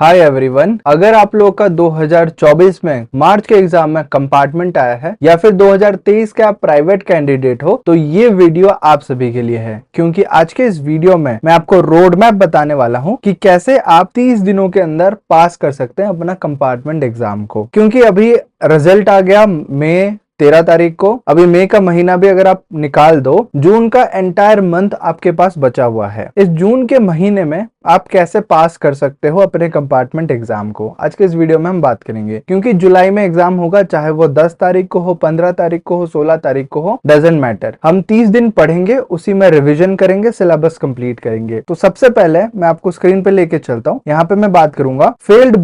Hi everyone, अगर आप लोग का 2024 में मार्च के एग्जाम में कंपार्टमेंट आया है या फिर 2023 के आप प्राइवेट कैंडिडेट हो तो ये वीडियो आप सभी के लिए है, क्योंकि आज के इस वीडियो में मैं आपको रोड मैप बताने वाला हूं कि कैसे आप 30 दिनों के अंदर पास कर सकते हैं अपना कंपार्टमेंट एग्जाम को। क्योंकि अभी रिजल्ट आ गया मई 13 तारीख को। अभी मई का महीना भी अगर आप निकाल दो, जून का एंटायर मंथ आपके पास बचा हुआ है। इस जून के महीने में आप कैसे पास कर सकते हो अपने कंपार्टमेंट एग्जाम को, आज के इस वीडियो में हम बात करेंगे। क्योंकि जुलाई में एग्जाम होगा, चाहे वो 10 तारीख को हो, 15 तारीख को हो, 16 तारीख को हो, डजेंट मैटर। हम 30 दिन पढ़ेंगे, उसी में रिविजन करेंगे, सिलेबस कंप्लीट करेंगे। तो सबसे पहले मैं आपको स्क्रीन पे लेके चलता हूँ। यहाँ पे मैं बात करूंगा फेल्ड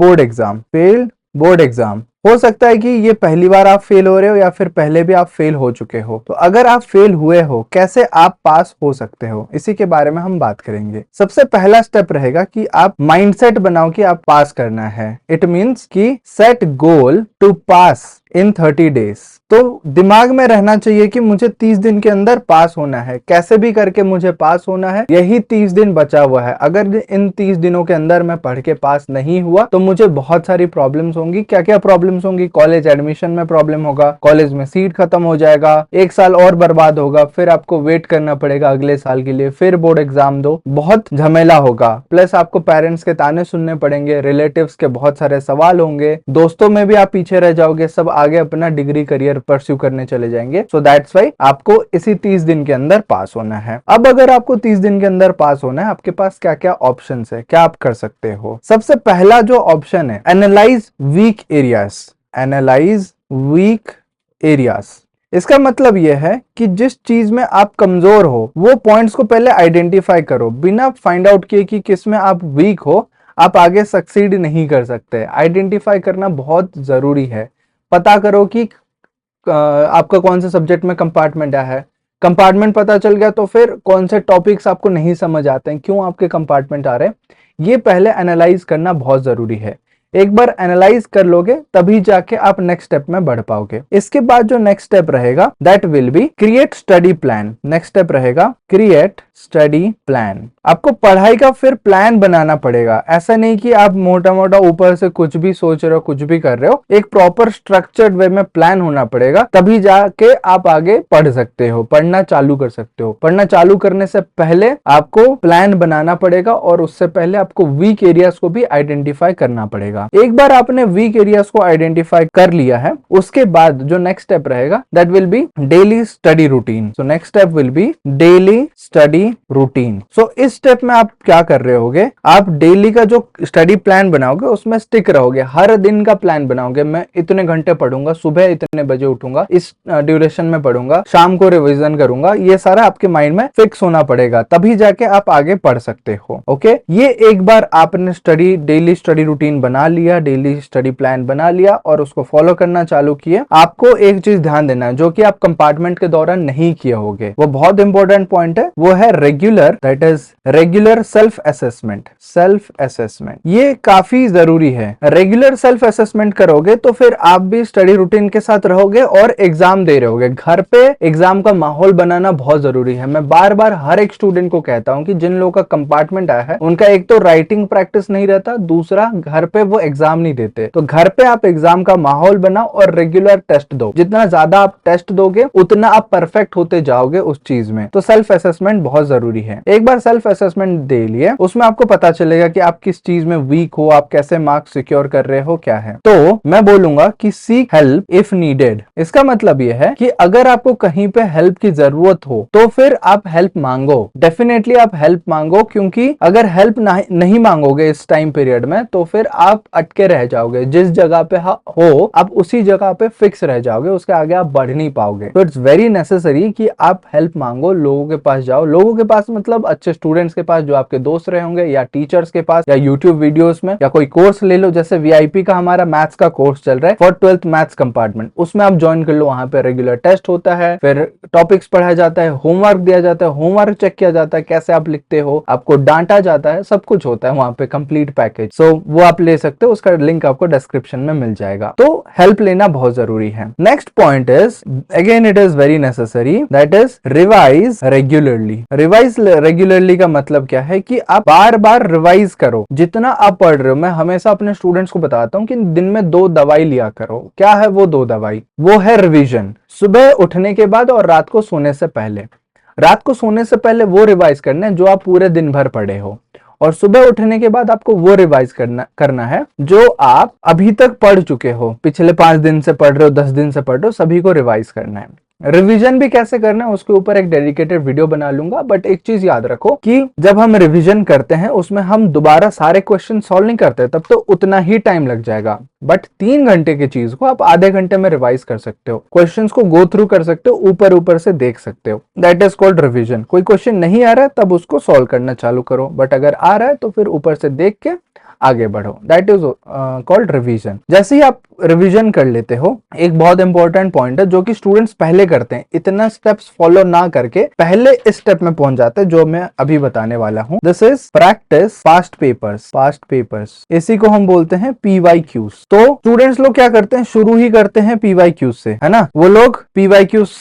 बोर्ड एग्जाम। हो सकता है कि ये पहली बार आप फेल हो रहे हो या फिर पहले भी आप फेल हो चुके हो। तो अगर आप फेल हुए हो, कैसे आप पास हो सकते हो, इसी के बारे में हम बात करेंगे। सबसे पहला स्टेप रहेगा कि आप माइंडसेट बनाओ कि आप पास करना है। इट मींस कि set goal to pass in 30 days. तो दिमाग में रहना चाहिए कि मुझे 30 दिन के अंदर पास होना है, कैसे भी करके मुझे पास होना है। यही 30 दिन बचा हुआ है। अगर इन 30 दिनों के अंदर मैं पढ़ के पास नहीं हुआ तो मुझे बहुत सारी प्रॉब्लम्स होंगी। क्या क्या प्रॉब्लम्स होंगी? कॉलेज एडमिशन में प्रॉब्लम होगा, कॉलेज में सीट खत्म हो जाएगा, 1 साल और बर्बाद होगा, फिर आपको वेट करना पड़ेगा अगले साल के लिए, फिर बोर्ड एग्जाम दो, बहुत झमेला होगा। प्लस आपको पेरेंट्स के ताने सुनने पड़ेंगे, रिलेटिव्स के बहुत सारे सवाल होंगे, दोस्तों में भी आप पीछे रह जाओगे, सब आगे अपना डिग्री करियर परस्यू करने चले जाएंगे। सो दैट्स वाई आपको इसी 30 दिन के अंदर पास होना है। अब अगर आपको 30 दिन के अंदर पास होना है, आपके पास क्या क्या ऑप्शंस है, क्या आप कर सकते हो? सबसे पहला जो ऑप्शन है, एनालाइज वीक एरियाज। इसका मतलब यह है कि जिस चीज में आप कमजोर हो वो पॉइंट्स को पहले आइडेंटिफाई करो। बिना फाइंड आउट किए कि किस में आप वीक हो, आप आगे सक्सीड नहीं कर सकते। आइडेंटिफाई करना बहुत जरूरी है। पता करो कि आपका कौन से सब्जेक्ट में कंपार्टमेंट आया है। कंपार्टमेंट पता चल गया तो फिर कौन से टॉपिक्स आपको नहीं समझ आते हैं, क्यों आपके कंपार्टमेंट आ रहे हैं, ये पहले एनालाइज करना बहुत जरूरी है। एक बार एनालाइज कर लोगे तभी जाके आप नेक्स्ट स्टेप में बढ़ पाओगे। इसके बाद जो नेक्स्ट स्टेप रहेगा that will be create study plan. Next step रहेगा क्रिएट स्टडी प्लान। आपको पढ़ाई का फिर प्लान बनाना पड़ेगा। ऐसा नहीं कि आप मोटा मोटा ऊपर से कुछ भी सोच रहे हो, कुछ भी कर रहे हो। एक प्रॉपर स्ट्रक्चर्ड वे में प्लान होना पड़ेगा, तभी जाके आप आगे पढ़ सकते हो, पढ़ना चालू कर सकते हो। पढ़ना चालू करने से पहले आपको प्लान बनाना पड़ेगा और उससे पहले आपको वीक एरियाज को भी आइडेंटिफाई करना पड़ेगा। एक बार आपने वीक एरियाज को आइडेंटिफाई कर लिया है, उसके बाद जो नेक्स्ट स्टेप रहेगा that will be daily study routine. So next step will be daily study routine. So इस स्टेप में आप क्या कर रहे होगे, आप डेली का जो स्टडी प्लान बनाओगे उसमें स्टिक रहोगे। हर दिन का प्लान बनाओगे, मैं इतने घंटे पढ़ूंगा, सुबह इतने बजे उठूंगा, इस ड्यूरेशन में पढ़ूंगा, शाम को रिवीजन करूंगा। ये सारा आपके माइंड में फिक्स होना पड़ेगा, तभी जाके आप आगे पढ़ सकते हो। ओके, ये एक बार आपने डेली स्टडी रूटीन बना लिया, डेली स्टडी प्लान बना लिया और उसको फॉलो करना चालू किया। आपको एक चीज ध्यान देना है जो कि आप कंपार्टमेंट के दौरान नहीं किए होगे, वो बहुत इंपॉर्टेंट पॉइंट है, वो है regular, that is regular self assessment. ये काफी जरूरी है। रेगुलर सेल्फ असेसमेंट करोगे तो फिर आप भी स्टडी रूटीन के साथ रहोगे और एग्जाम दे रहोगे। घर पे एग्जाम का माहौल बनाना बहुत जरूरी है। मैं बार बार हर एक स्टूडेंट को कहता हूं कि जिन लोगों का कंपार्टमेंट आया है उनका एक तो राइटिंग प्रैक्टिस नहीं रहता, दूसरा घर पे वो एग्जाम नहीं देते। तो घर पे आप एग्जाम का माहौल बनाओ और रेगुलर टेस्ट दो। जितना ज्यादा आप टेस्ट दोगे उतना आप परफेक्ट होते जाओगे उस चीज में। तो सेल्फ असेसमेंट बहुत जरूरी है। एक बार सेल्फ असेसमेंट दे लिए, उसमें आपको पता चलेगा कि आप किस चीज में वीक हो, आप कैसे मार्क्स सिक्योर कर रहे हो, क्या है। तो मैं बोलूंगा कि सीक हेल्प इफ नीडेड। इसका मतलब यह है कि अगर आपको कहीं पे हेल्प की जरूरत हो तो फिर आप हेल्प मांगो। डेफिनेटली आप हेल्प मांगो, क्योंकि अगर हेल्प नहीं मांगोगे इस टाइम पीरियड में तो फिर आप अटके रह जाओगे। जिस जगह पे हो आप उसी जगह पे फिक्स रह जाओगे, उसके आगे आप बढ़ नहीं पाओगे। तो इट्स वेरी नेसेसरी कि आप हेल्प मांगो, लोगों के पास जाओ। लोगों के पास मतलब अच्छे स्टूडेंट्स के पास जो आपके दोस्त रहे होंगे, या टीचर्स के पास, या यूट्यूब वीडियोस में, या कोई कोर्स ले लो। जैसे वीआईपी का हमारा मैथ्स का कोर्स चल रहा है फॉर 12th मैथ्स कंपार्टमेंट, उसमें आप ज्वाइन कर लो। वहां पे रेगुलर टेस्ट होता है, फिर टॉपिक्स पढ़ाया जाता है, होमवर्क दिया जाता है, होमवर्क चेक किया जाता है, कैसे आप लिखते हो, आपको डांटा जाता है, सब कुछ होता है वहां पे कंप्लीट पैकेज। सो वो आप ले सकते हो, उसका लिंक आपको डिस्क्रिप्शन में मिल जाएगा। तो हेल्प लेना बहुत जरूरी है। Next point is again it is very necessary, that is revise regularly. Revise regularly का मतलब क्या है कि आप बार बार रिवाइज करो जितना आप पढ़ रहे हो। मैं हमेशा अपने स्टूडेंट्स को बताता हूँ कि दिन में 2 दवाई लिया करो। क्या है वो 2 दवाई? वो है रिवीजन, सुबह उठने के बाद और रात को सोने से पहले। रात को सोने से पहले वो रिवाइज करना है जो आप पूरे दिन भर पढ़े हो, और सुबह उठने के बाद आपको वो रिवाइज करना है जो आप अभी तक पढ़ चुके हो। पिछले 5 दिन से पढ़ रहे हो, 10 दिन से पढ़ रहे हो, सभी को रिवाइज करना है। रिवीजन भी कैसे करना है उसके ऊपर एक डेडिकेटेड वीडियो बना लूंगा। बट एक चीज याद रखो कि जब हम रिवीजन करते हैं उसमें हम दोबारा सारे क्वेश्चन सॉल्व नहीं करते, तब तो उतना ही टाइम लग जाएगा। बट 3 घंटे की चीज को आप आधे घंटे में रिवाइज कर सकते हो, क्वेश्चंस को गो थ्रू कर सकते हो, ऊपर ऊपर से देख सकते हो। That is called revision. कोई क्वेश्चन नहीं आ रहा है तब उसको सॉल्व करना चालू करो, बट अगर आ रहा है तो फिर ऊपर से देख के आगे बढ़ो। That is called revision. जैसे ही आप रिवीजन कर लेते हो, एक बहुत इंपॉर्टेंट पॉइंट है जो कि स्टूडेंट्स पहले करते हैं, इतना स्टेप्स फॉलो ना करके पहले इस स्टेप में पहुंच जाते हैं जो मैं अभी बताने वाला हूं। This is practice past papers. Past papers, इसी को हम बोलते हैं PYQs। तो स्टूडेंट्स लोग क्या करते हैं, शुरू ही करते हैं PYQs से, है ना। वो लोग PYQs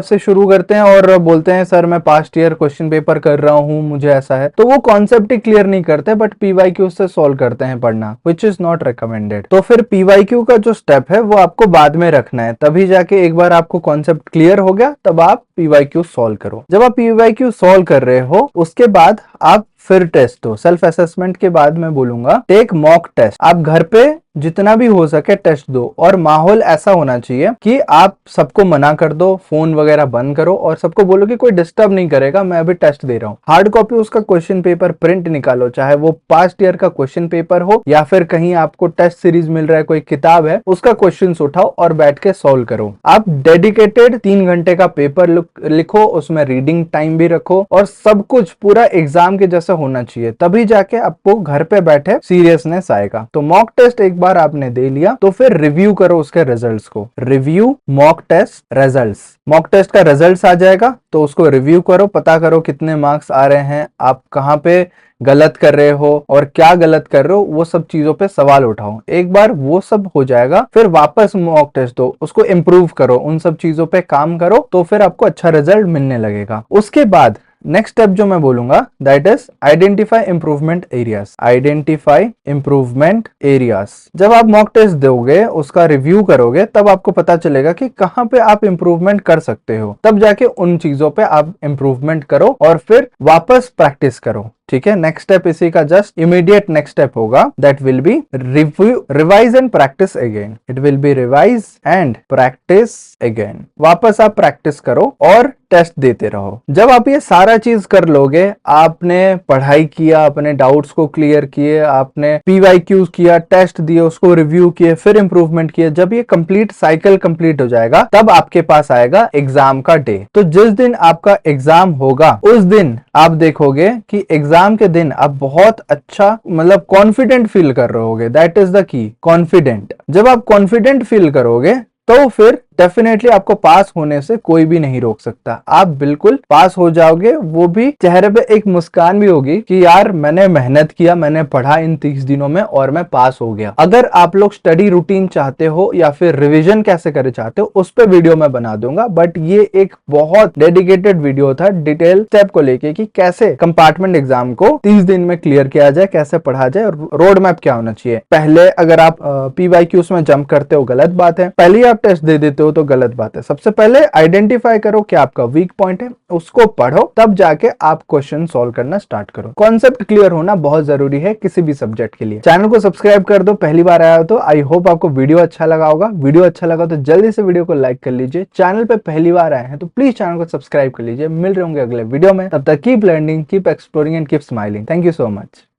से शुरू करते हैं और बोलते हैं सर मैं पास्ट ईयर क्वेश्चन पेपर कर रहा हूं, मुझे ऐसा है। तो वो कॉन्सेप्ट ही क्लियर नहीं करते बट PYQs से सॉल्व करते हैं पढ़ना, विच इज नॉट रिकमेंडेड। तो फिर PYQ का जो स्टेप है वो आपको बाद में रखना है, तभी जाके एक बार आपको कॉन्सेप्ट क्लियर हो गया तब आप PYQ सॉल्व करो। जब आप PYQ सॉल्व कर रहे हो उसके बाद आप फिर टेस्ट दो। सेल्फ असेसमेंट के बाद मैं बोलूंगा टेक मॉक टेस्ट। आप घर पे जितना भी हो सके टेस्ट दो, और माहौल ऐसा होना चाहिए कि आप सबको मना कर दो, फोन वगैरह बंद करो और सबको बोलो कि कोई डिस्टर्ब नहीं करेगा, मैं अभी टेस्ट दे रहा हूँ। हार्ड कॉपी उसका क्वेश्चन पेपर प्रिंट निकालो, चाहे वो पास्ट ईयर का क्वेश्चन पेपर हो या फिर कहीं आपको टेस्ट सीरीज मिल रहा है, कोई किताब है, उसका क्वेश्चन उठाओ और बैठ के सॉल्व करो। आप डेडिकेटेड 3 घंटे का पेपर लिखो, उसमें रीडिंग टाइम भी रखो और सब कुछ पूरा एग्जाम के जैसा होना चाहिए, तभी जाके आपको घर पे बैठे सीरियसनेस आएगा। तो मॉक टेस्ट एक बार आपने दे लिया तो फिर रिव्यू करो उसके रिजल्ट्स को। Review mock test results. Mock test का रिजल्ट्स आ जाएगा तो उसको रिव्यू करो, पता करो कितने मार्क्स आ रहे हैं, आप कहां पे गलत कर रहे हो और क्या गलत कर रहे हो, वो सब चीजों पे सवाल उठाओ। एक बार वो सब हो जाएगा फिर वापस मॉक टेस्ट दो, उसको इंप्रूव करो, उन सब चीजों पे काम करो, तो फिर आपको अच्छा रिजल्ट मिलने लगेगा। उसके बाद नेक्स्ट स्टेप जो मैं बोलूंगा that is identify improvement areas. Identify improvement areas. जब आप मॉक टेस्ट दोगे, उसका रिव्यू करोगे, तब आपको पता चलेगा कि कहां पे आप इंप्रूवमेंट कर सकते हो, तब जाके उन चीजों पे आप इंप्रूवमेंट करो और फिर वापस प्रैक्टिस करो। ठीक है, नेक्स्ट स्टेप इसी का जस्ट इमीडिएट नेक्स्ट स्टेप होगा, that will B review, revise and practice again. It will be revise and practice again. वापस आप प्रैक्टिस करो और टेस्ट देते रहो। जब आप ये सारा चीज कर लोगे, आपने पढ़ाई किया, अपने डाउट्स को क्लियर किए, आपने PYQ किया, टेस्ट दिए, उसको रिव्यू किए, फिर इंप्रूवमेंट किए, जब ये कंप्लीट साइकिल कंप्लीट हो जाएगा तब आपके पास आएगा एग्जाम का डे। तो जिस दिन आपका एग्जाम होगा उस दिन आप देखोगे कि एग्जाम के दिन आप बहुत अच्छा, मतलब कॉन्फिडेंट फील कर रहे होगे। That is the key, confident. जब आप कॉन्फिडेंट फील करोगे तो फिर डेफिनेटली आपको पास होने से कोई भी नहीं रोक सकता। आप बिल्कुल पास हो जाओगे, वो भी चेहरे पे एक मुस्कान भी होगी कि यार मैंने मेहनत किया, मैंने पढ़ा इन 30 दिनों में और मैं पास हो गया। अगर आप लोग स्टडी रूटीन चाहते हो या फिर रिवीजन कैसे करे चाहते हो, उस पर वीडियो मैं बना दूंगा, बट ये एक बहुत डेडिकेटेड वीडियो था डिटेल स्टेप को लेके कि कैसे कंपार्टमेंट एग्जाम को 30 दिन में क्लियर किया जाए, कैसे पढ़ा जाए, रोड मैप क्या होना चाहिए। पहले अगर आप PYQs में जंप करते हो गलत बात है, पहले आप टेस्ट दे देते हो तो गलत बात है। सबसे पहले आइडेंटिफाई करो क्या आपका वीक पॉइंट है, उसको पढ़ो, तब जाके आप क्वेश्चन सॉल्व करना स्टार्ट करो। कॉन्सेप्ट क्लियर होना बहुत जरूरी है किसी भी सब्जेक्ट के लिए। चैनल को सब्सक्राइब कर दो, पहली बार आया हो तो। आई होप आपको वीडियो अच्छा लगा होगा। वीडियो अच्छा लगा तो जल्दी से वीडियो को लाइक कर लीजिए। चैनल पे पहली बार आए हैं तो प्लीज चैनल को सब्सक्राइब कर लीजिए। मिल रहे होंगे अगले वीडियो में, तब तक keep learning, keep exploring and keep smiling. Thank you so much.